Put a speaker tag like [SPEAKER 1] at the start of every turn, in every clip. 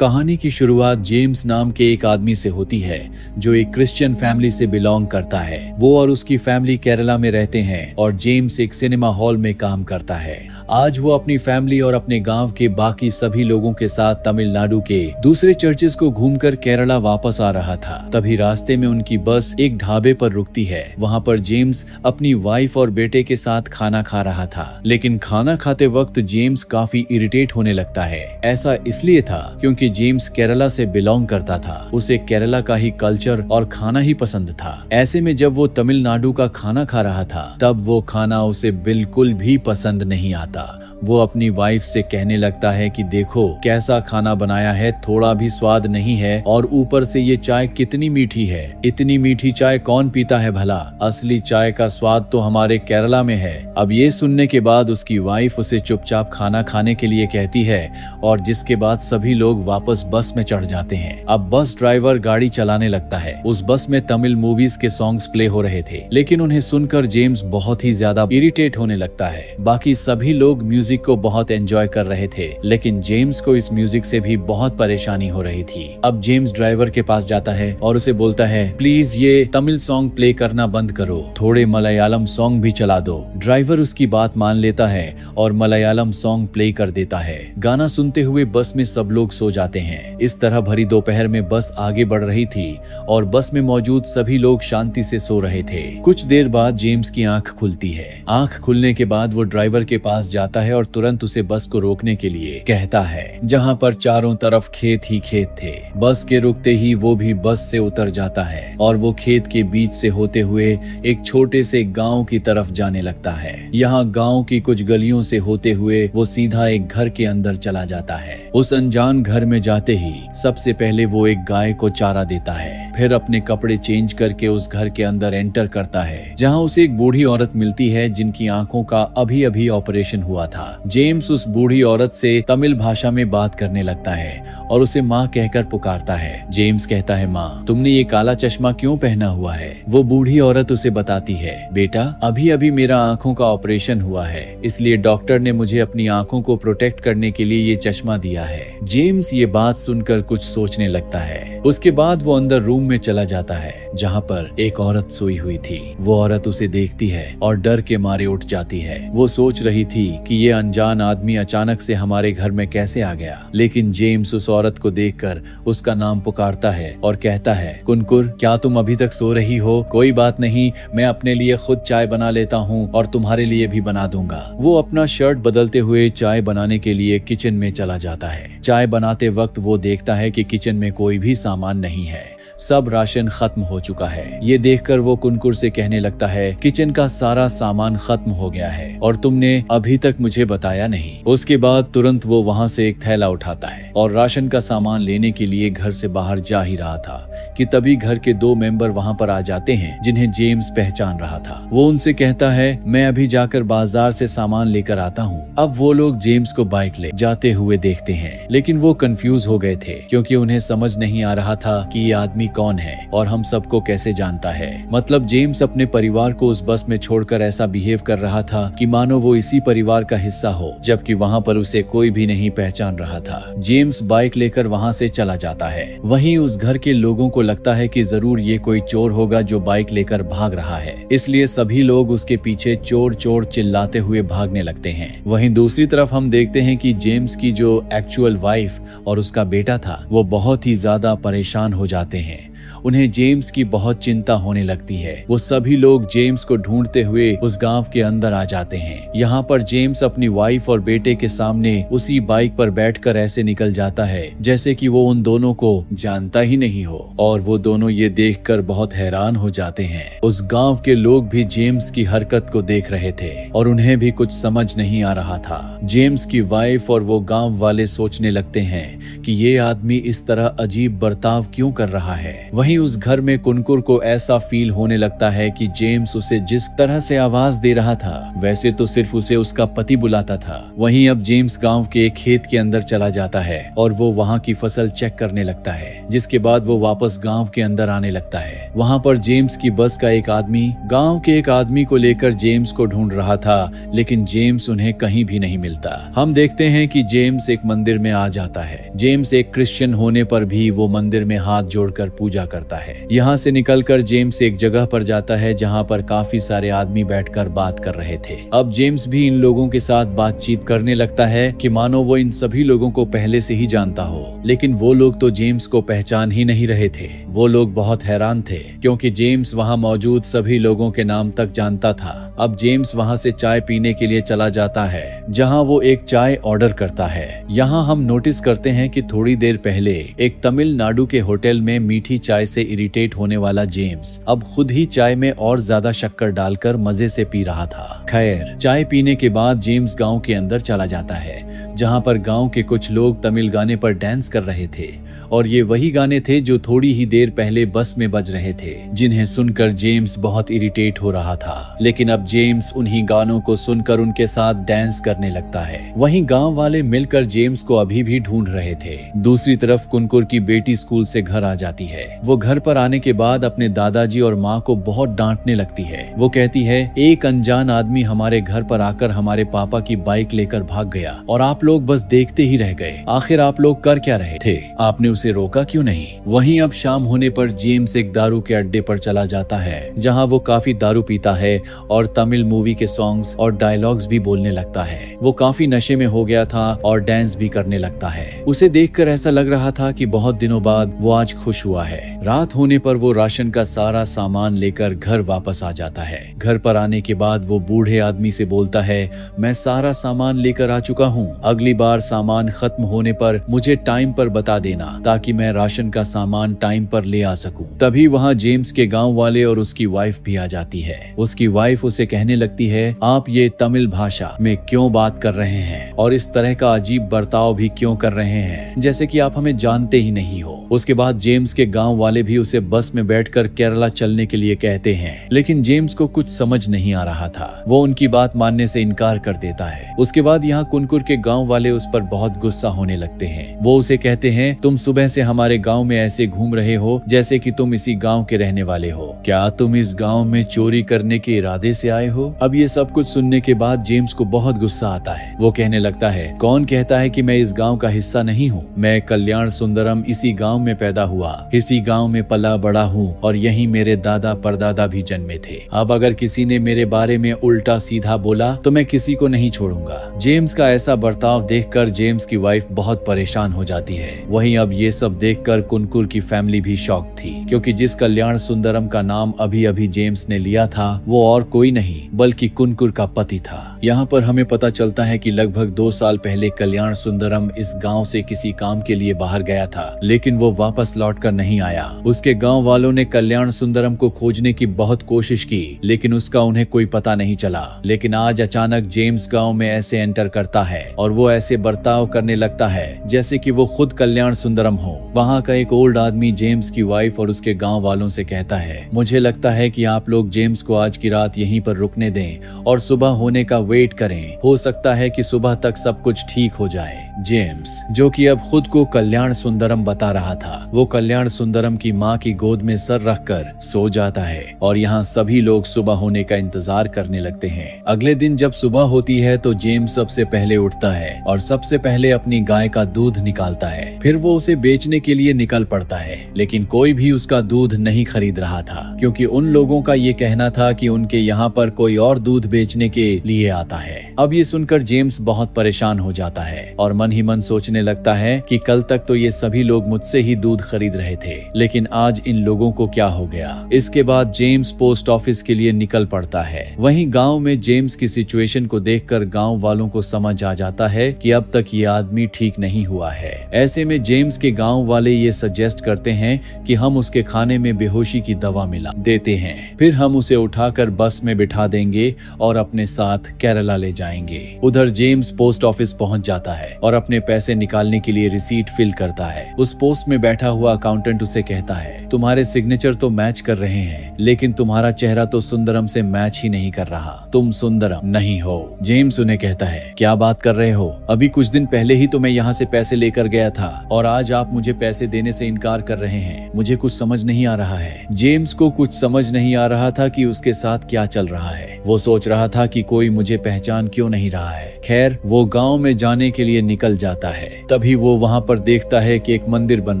[SPEAKER 1] कहानी की शुरुआत जेम्स नाम के एक आदमी से होती है जो एक क्रिश्चियन फैमिली से बिलोंग करता है। वो और उसकी फैमिली केरला में रहते हैं और जेम्स एक सिनेमा हॉल में काम करता है। आज वो अपनी फैमिली और अपने गांव के बाकी सभी लोगों के साथ तमिलनाडु के दूसरे चर्चेस को घूमकर केरला वापस आ रहा था। तभी रास्ते में उनकी बस एक ढाबे पर रुकती है। वहाँ पर जेम्स अपनी वाइफ और बेटे के साथ खाना खा रहा था, लेकिन खाना खाते वक्त जेम्स काफी इरिटेट होने लगता है। ऐसा इसलिए था क्योंकि जेम्स केरला से बिलोंग करता था। उसे केरला का ही कल्चर और खाना ही पसंद था। ऐसे में जब वो तमिलनाडु का खाना खा रहा था तब वो खाना उसे बिल्कुल भी पसंद नहीं आता। वो अपनी वाइफ से कहने लगता है कि देखो कैसा खाना बनाया है, थोड़ा भी स्वाद नहीं है और ऊपर से ये चाय कितनी मीठी है। इतनी मीठी चाय कौन पीता है भला? असली चाय का स्वाद तो हमारे केरला में है। अब ये सुनने के बाद उसकी वाइफ उसे चुपचाप खाना खाने के लिए कहती है और जिसके बाद सभी लोग वापस बस में चढ़ जाते हैं। अब बस ड्राइवर गाड़ी चलाने लगता है। उस बस में तमिल मूवीज के सॉन्ग्स प्ले हो रहे थे, लेकिन उन्हें सुनकर जेम्स बहुत ही ज्यादा इरिटेट होने लगता है। बाकी सभी लोग म्यूजिक को बहुत एंजॉय कर रहे थे, लेकिन जेम्स को इस म्यूजिक से भी बहुत परेशानी हो रही थी। अब जेम्स ड्राइवर के पास जाता है और उसे बोलता है प्लीज ये तमिल सॉन्ग प्ले करना बंद करो, थोड़े मलयालम सॉन्ग भी चला दो। ड्राइवर उसकी बात मान लेता है और मलयालम सॉन्ग प्ले कर देता है। गाना सुनते हुए बस में सब लोग सो जाते हैं। इस तरह भरी दोपहर में बस आगे बढ़ रही थी और बस में मौजूद सभी लोग शांति से सो रहे थे। कुछ देर बाद जेम्स की आंख खुलती है। आंख खुलने के बाद वो ड्राइवर के पास जाता है और तुरंत उसे बस को रोकने के लिए कहता है, जहां पर चारों तरफ खेत ही खेत थे। बस के रुकते ही वो भी बस से उतर जाता है और वो खेत के बीच से होते हुए एक छोटे से गांव की तरफ जाने लगता है। यहाँ गांव की कुछ गलियों से होते हुए वो सीधा एक घर के अंदर चला जाता है। उस अनजान घर में जाते ही सबसे पहले वो एक गाय को चारा देता है, फिर अपने कपड़े चेंज करके उस घर के अंदर एंटर करता है, जहाँ उसे एक बूढ़ी औरत मिलती है जिनकी आंखों का अभी अभी ऑपरेशन हुआ था। जेम्स उस बूढ़ी औरत से तमिल भाषा में बात करने लगता है और उसे माँ कहकर पुकारता है। जेम्स कहता है, माँ तुमने ये काला चश्मा क्यों पहना हुआ है? वो बूढ़ी औरत उसे बताती है, बेटा अभी अभी मेरा आंखों का ऑपरेशन हुआ है, इसलिए डॉक्टर ने मुझे अपनी आंखों को प्रोटेक्ट करने के लिए ये चश्मा दिया है। जेम्स ये बात सुनकर कुछ सोचने लगता है। उसके बाद वो अंदर रूम में चला जाता है जहाँ पर एक औरत सोई हुई थी। वो औरत उसे देखती है और डर के मारे उठ जाती है। वो सोच रही थी कि ये अनजान आदमी अचानक से हमारे घर में कैसे आ गया, लेकिन जेम्स उस औरत को देखकर उसका नाम पुकारता है और कहता है, कुनकुर क्या तुम अभी तक सो रही हो? कोई बात नहीं, मैं अपने लिए खुद चाय बना लेता हूँ और तुम्हारे लिए भी बना दूंगा। वो अपना शर्ट बदलते हुए चाय बनाने के लिए किचन में चला जाता है। चाय बनाते वक्त वो देखता है कि किचन में कोई भी सामान नहीं है, सब राशन खत्म हो चुका है। ये देखकर वो कुनकुर से कहने लगता है, किचन का सारा सामान खत्म हो गया है और तुमने अभी तक मुझे बताया नहीं। उसके बाद तुरंत वो वहाँ से एक थैला उठाता है और राशन का सामान लेने के लिए घर से बाहर जा ही रहा था कि तभी घर के दो मेंबर वहाँ पर आ जाते हैं जिन्हें जेम्स पहचान रहा था। वो उनसे कहता है, मैं अभी जाकर बाजार से सामान लेकर आता हूँ। अब वो लोग जेम्स को बाइक ले जाते हुए देखते हैं, लेकिन वो कंफ्यूज हो गए थे क्योंकि उन्हें समझ नहीं आ रहा था कि ये आदमी कौन है और हम सबको कैसे जानता है। मतलब जेम्स अपने परिवार को उस बस में छोड़कर ऐसा बिहेव कर रहा था कि मानो वो इसी परिवार का हिस्सा हो, जबकि वहाँ पर उसे कोई भी नहीं पहचान रहा था। जेम्स बाइक लेकर वहाँ से चला जाता है। वहीं उस घर के लोगों को लगता है कि जरूर ये कोई चोर होगा जो बाइक लेकर भाग रहा है, इसलिए सभी लोग उसके पीछे चोर चोर चिल्लाते हुए भागने लगते हैं। वहीं दूसरी तरफ हम देखते हैं कि जेम्स की जो एक्चुअल वाइफ और उसका बेटा था वो बहुत ही ज्यादा परेशान हो जाते हैं। उन्हें जेम्स की बहुत चिंता होने लगती है। वो सभी लोग जेम्स को ढूंढते हुए उस गांव के अंदर आ जाते हैं। यहाँ पर जेम्स अपनी वाइफ और बेटे के सामने उसी बाइक पर बैठकर ऐसे निकल जाता है जैसे कि वो उन दोनों को जानता ही नहीं हो, और वो दोनों ये देखकर बहुत हैरान हो जाते हैं। उस गांव के लोग भी जेम्स की हरकत को देख रहे थे और उन्हें भी कुछ समझ नहीं आ रहा था। जेम्स की वाइफ और वो गाँव वाले सोचने लगते हैं कि ये आदमी इस तरह अजीब बर्ताव क्यों कर रहा है। वहीं उस घर में कुनकुर को ऐसा फील होने लगता है कि जेम्स उसे जिस तरह से आवाज दे रहा था वैसे तो सिर्फ उसे उसका पति बुलाता था। वहीं अब जेम्स गांव के एक खेत के अंदर चला जाता है और वो वहां की फसल चेक करने लगता है, जिसके बाद वो वापस गांव के अंदर आने लगता है। वहां पर जेम्स की बस का एक आदमी गांव के एक आदमी को लेकर जेम्स को ढूंढ रहा था, लेकिन जेम्स उन्हें कहीं भी नहीं मिलता। हम देखते हैं कि जेम्स एक मंदिर में आ जाता है। जेम्स एक क्रिश्चियन होने पर भी वो मंदिर में हाथ जोड़कर पूजा करता है। यहाँ से निकलकर जेम्स एक जगह पर जाता है जहाँ पर काफी सारे आदमी बैठकर बात कर रहे थे। अब जेम्स भी इन लोगों के साथ बातचीत करने लगता है कि मानो वो इन सभी लोगों को पहले से ही जानता हो, लेकिन वो लोग तो जेम्स को पहचान ही नहीं रहे थे। वो लोग बहुत हैरान थे क्योंकि जेम्स वहाँ मौजूद सभी लोगों के नाम तक जानता था। अब जेम्स वहाँ से चाय पीने के लिए चला जाता है जहाँ वो एक चाय ऑर्डर करता है। यहाँ हम नोटिस करते हैं कि थोड़ी देर पहले एक तमिलनाडु के होटल में मीठी चाय से इरिटेट होने वाला जेम्स अब खुद ही चाय में और ज्यादा शक्कर डालकर मजे से पी रहा था। खैर, चाय पीने के बाद जेम्स गांव के अंदर चला जाता है जहां पर गांव के कुछ लोग तमिल गाने पर डांस कर रहे थे और ये वही गाने थे जो थोड़ी ही देर पहले बस में बज रहे थे, जिन्हें सुनकर जेम्स बहुत इरिटेट हो रहा था। लेकिन अब जेम्स उन्हीं गानों को सुनकर उनके साथ डांस करने लगता है। वहीं गांव वाले मिलकर जेम्स को अभी भी ढूंढ रहे थे। दूसरी तरफ कुनकुर की बेटी स्कूल से घर आ जाती है। वो घर पर आने के बाद अपने दादाजी और माँ को बहुत डांटने लगती है। वो कहती है, एक अनजान आदमी हमारे घर पर आकर हमारे पापा की बाइक लेकर भाग गया और आप लोग बस देखते ही रह गए। आखिर आप लोग कर क्या रहे थे? आपने उसे रोका क्यों नहीं? वहीं अब शाम होने पर जेम्स एक दारू के अड्डे पर चला जाता है जहां वो काफी दारू पीता है और तमिल मूवी के सॉन्ग्स और डायलॉग्स भी बोलने लगता है। वो काफी नशे में हो गया था और डांस भी करने लगता है। उसे देखकर ऐसा लग रहा था कि बहुत दिनों बाद वो आज खुश हुआ है। रात होने पर वो राशन का सारा सामान लेकर घर वापस आ जाता है। घर पर आने के बाद वो बूढ़े आदमी से बोलता है, मैं सारा सामान लेकर आ चुका हूँ, अगली बार सामान खत्म होने पर मुझे टाइम पर बता देना ताकि मैं राशन का सामान टाइम पर ले आ सकूं। तभी वहाँ जेम्स के गांव वाले और उसकी वाइफ भी आ जाती है। उसकी वाइफ उसे कहने लगती है, आप ये तमिल भाषा में क्यों बात कर रहे हैं और इस तरह का अजीब बर्ताव भी क्यों कर रहे हैं, जैसे कि आप हमें जानते ही नहीं हो। उसके बाद जेम्स के गांव वाले भी उसे बस में बैठकर केरला चलने के लिए कहते हैं, लेकिन जेम्स को कुछ समझ नहीं आ रहा था। वो उनकी बात मानने से इनकार कर देता है। उसके बाद यहाँ कुनकुर के गांव वाले उस पर बहुत गुस्सा होने लगते हैं। वो उसे कहते हैं, तुम सुबह से हमारे गांव में ऐसे घूम रहे हो जैसे कि तुम इसी गांव के रहने वाले हो। क्या तुम इस गांव में चोरी करने के इरादे से आए हो? अब ये सब कुछ सुनने के बाद जेम्स को बहुत गुस्सा आता है। वो कहने लगता है, कौन कहता है कि मैं इस गांव का हिस्सा नहीं हूँ? मैं कल्याण सुंदरम इसी गांव में पैदा हुआ, इसी गांव में पला बड़ा हूँ और यहीं मेरे दादा परदादा भी जन्मे थे। अब अगर किसी ने मेरे बारे में उल्टा सीधा बोला तो मैं किसी को नहीं छोड़ूंगा। जेम्स का ऐसा बर्ताव देखकर जेम्स की वाइफ बहुत परेशान हो जाती है। वहीं अब ये सब देखकर कुनकुर की फैमिली भी शॉक थी, क्योंकि जिस कल्याण सुंदरम का नाम अभी अभी जेम्स ने लिया था वो और कोई नहीं बल्कि कुनकुर का पति था। यहाँ पर हमें पता चलता है कि लगभग 2 साल पहले कल्याण सुंदरम इस गांव से किसी काम के लिए बाहर गया था, लेकिन वो वापस लौटकर नहीं आया। उसके गांव वालों ने कल्याण सुंदरम को खोजने की बहुत कोशिश की, लेकिन उसका उन्हें कोई पता नहीं चला। लेकिन आज अचानक जेम्स गांव में ऐसे एंटर करता है और वो ऐसे बर्ताव करने लगता है जैसे कि वो खुद कल्याण सुंदरम हो। वहाँ का एक ओल्ड आदमी जेम्स की वाइफ और उसके गांव वालों से कहता है, मुझे लगता है कि आप लोग जेम्स को आज की रात यहीं पर रुकने दें और सुबह होने का वेट करें। हो सकता है कि सुबह तक सब कुछ ठीक हो जाए। जेम्स, जो कि अब खुद को कल्याण सुंदरम बता रहा था, वो कल्याण सुंदरम की माँ की गोद में सर रखकर सो जाता है और यहाँ सभी लोग सुबह होने का इंतजार करने लगते हैं। अगले दिन जब सुबह होती है तो जेम्स सबसे पहले उठता है और सबसे पहले अपनी गाय का दूध निकालता है। फिर वो उसे बेचने के लिए निकल पड़ता है, लेकिन कोई भी उसका दूध नहीं खरीद रहा था, क्योंकि उन लोगों का ये कहना था कि उनके यहाँ पर कोई और दूध बेचने के लिए आता है। अब ये सुनकर जेम्स बहुत परेशान हो जाता है और मन ही मन सोचने लगता है कि कल तक तो ये सभी लोग मुझसे ही दूध खरीद रहे थे, लेकिन आज इन लोगों को क्या हो गया। इसके बाद जेम्स पोस्ट ऑफिस के लिए निकल पड़ता है। वहीं गांव में जेम्स की सिचुएशन को देखकर गांव वालों को समझ आ जाता है कि अब तक ये आदमी ठीक नहीं हुआ है। ऐसे में जेम्स के गांव वाले ये सजेस्ट करते हैं कि हम उसके खाने में बेहोशी की दवा मिला देते हैं, फिर हम उसे उठाकर बस में बिठा देंगे और अपने साथ केरला ले जाएंगे। आएंगे। उधर जेम्स पोस्ट ऑफिस पहुंच जाता है और अपने पैसे निकालने के लिए रिसीट फिल करता है। उस पोस्ट में बैठा हुआ अकाउंटेंट उसे कहता है, तुम्हारे सिग्नेचर तो मैच कर रहे हैं, लेकिन तुम्हारा चेहरा तो सुंदरम से मैच ही नहीं कर रहा, तुम सुंदरम नहीं हो। जेम्स उन्हें कहता है, क्या बात कर रहे हो, अभी कुछ दिन पहले ही तो मैं यहाँ से पैसे लेकर गया था और आज आप मुझे पैसे देने से इनकार कर रहे हैं। मुझे कुछ समझ नहीं आ रहा है। जेम्स को कुछ समझ नहीं आ रहा था कि उसके साथ क्या चल रहा है। वो सोच रहा था कि कोई मुझे पहचान क्यों नहीं रहा है। खैर, वो गांव में जाने के लिए निकल जाता है। तभी वो वहाँ पर देखता है कि एक मंदिर बन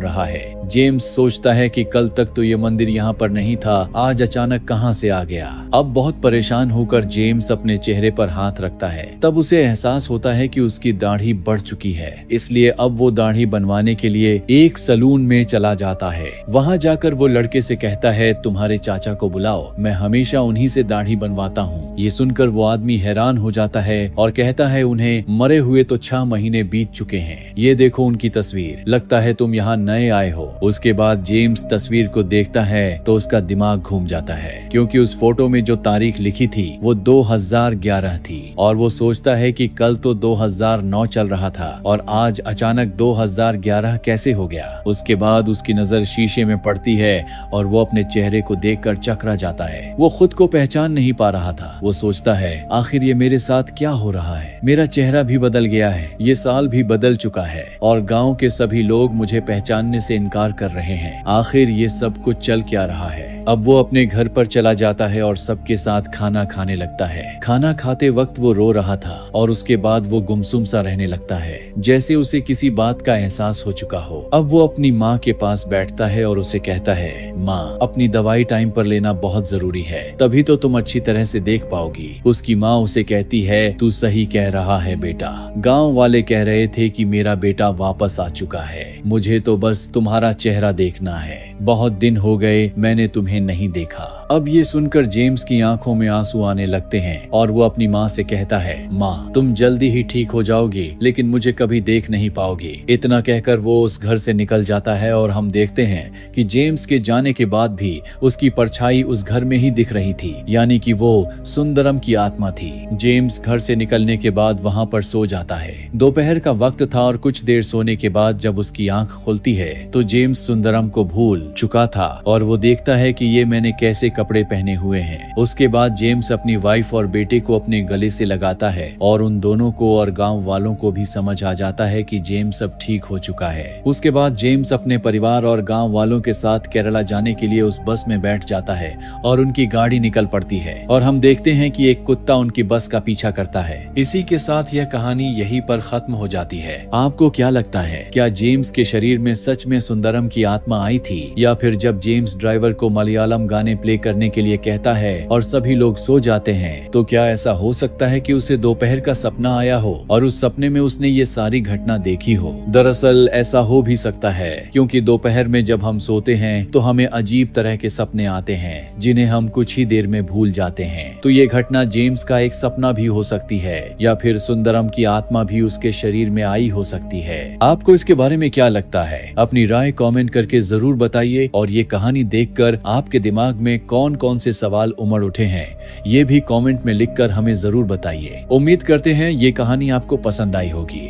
[SPEAKER 1] रहा है। जेम्स सोचता है कि कल तक तो ये मंदिर यहाँ पर नहीं था, आज अचानक कहाँ से आ गया। अब बहुत परेशान होकर जेम्स अपने चेहरे पर हाथ रखता है। तब उसे एहसास होता है कि उसकी दाढ़ी बढ़ चुकी है, इसलिए अब वो दाढ़ी बनवाने के लिए एक सलून में चला जाता है। वहाँ जाकर वो लड़के से कहता है, तुम्हारे चाचा को बुलाओ, मैं हमेशा उन्हीं से दाढ़ी बनवाता हूँ। ये सुनकर वो आदमी हैरान हो जाता है और कहता है, उन्हें मरे हुए तो 6 महीने बीत चुके हैं, ये देखो उनकी तस्वीर, लगता है तुम यहाँ नए आए हो। उसके बाद जेम्स तस्वीर को देखता है तो उसका दिमाग घूम जाता है, क्योंकि उस फोटो में जो तारीख लिखी थी वो 2011 थी और वो सोचता है कि कल तो 2009 चल रहा था और आज अचानक 2011 कैसे हो गया। उसके बाद उसकी नजर शीशे में पड़ती है और वो अपने चेहरे को देखकर चकरा जाता है। वो खुद को पहचान नहीं पा रहा था। वो सोचता है, आखिर ये मेरे साथ क्या हो रहा है, मेरा चेहरा भी बदल गया है, ये साल भी बदल चुका है और गाँव के सभी लोग मुझे पहचानने से इनकार कर रहे हैं। आखिर ये सब कुछ चल क्या रहा है। अब वो अपने घर पर चला जाता है और सबके साथ खाना खाने लगता है। खाना खाते वक्त वो रो रहा था और उसके बाद वो गुमसुम सा रहने लगता है, जैसे उसे किसी बात का एहसास हो चुका हो। अब वो अपनी माँ के पास बैठता है और उसे कहता है, माँ, अपनी दवाई टाइम पर लेना बहुत जरूरी है, तभी तो तुम अच्छी तरह से देख पाओगी। उसकी माँ उसे कहती है, तू सही कह रहा है बेटा, गाँव वाले कह रहे थे कि मेरा बेटा वापस आ चुका है, मुझे तो बस तुम्हारा चेहरा देखना है, बहुत दिन हो गए मैंने तुम्हें नहीं देखा। अब ये सुनकर जेम्स की आंखों में आंसू आने लगते हैं और वो अपनी माँ से कहता है, माँ, तुम जल्दी ही ठीक हो जाओगी, लेकिन मुझे कभी देख नहीं पाओगी। इतना कहकर वो उस घर से निकल जाता है और हम देखते हैं कि जेम्स के जाने के बाद भी उसकी परछाई उस घर में ही दिख रही थी, यानी कि वो सुंदरम की आत्मा थी। जेम्स घर से निकलने के बाद वहाँ पर सो जाता है। दोपहर का वक्त था और कुछ देर सोने के बाद जब उसकी आंख खुलती है तो जेम्स सुंदरम को भूल चुका था और वो देखता है कि ये मैंने कैसे कपड़े पहने हुए हैं। उसके बाद जेम्स अपनी वाइफ और बेटे को अपने गले से लगाता है और उन दोनों को और गांव वालों को भी समझ आ जाता है कि जेम्स अब ठीक हो चुका है। उसके बाद जेम्स अपने परिवार और गांव वालों के साथ केरला जाने के लिए उस बस में बैठ जाता है और उनकी गाड़ी निकल पड़ती है और हम देखते हैं कि एक कुत्ता उनकी बस का पीछा करता है। इसी के साथ यह कहानी यहीं पर खत्म हो जाती है। आपको क्या लगता है, क्या जेम्स के शरीर में सच में सुंदरम की आत्मा आई थी, या फिर जब जेम्स ड्राइवर को मलयालम गाने प्ले करने के लिए कहता है और सभी लोग सो जाते हैं, तो क्या ऐसा हो सकता है कि उसे दोपहर का सपना आया हो और उस सपने में उसने ये सारी घटना देखी हो। दरअसल ऐसा हो भी सकता है, क्योंकि दोपहर में जब हम सोते हैं तो हमें अजीब तरह के सपने आते हैं जिन्हें हम कुछ ही देर में भूल जाते हैं। तो ये घटना जेम्स का एक सपना भी हो सकती है या फिर सुंदरम की आत्मा भी उसके शरीर में आई हो सकती है। आपको इसके बारे में क्या लगता है? अपनी राय कमेंट करके जरूर बताइए और ये कहानी देखकर आपके दिमाग में कौन कौन से सवाल उमड़ उठे हैं ये भी कमेंट में लिखकर हमें जरूर बताइए। उम्मीद करते हैं ये कहानी आपको पसंद आई होगी।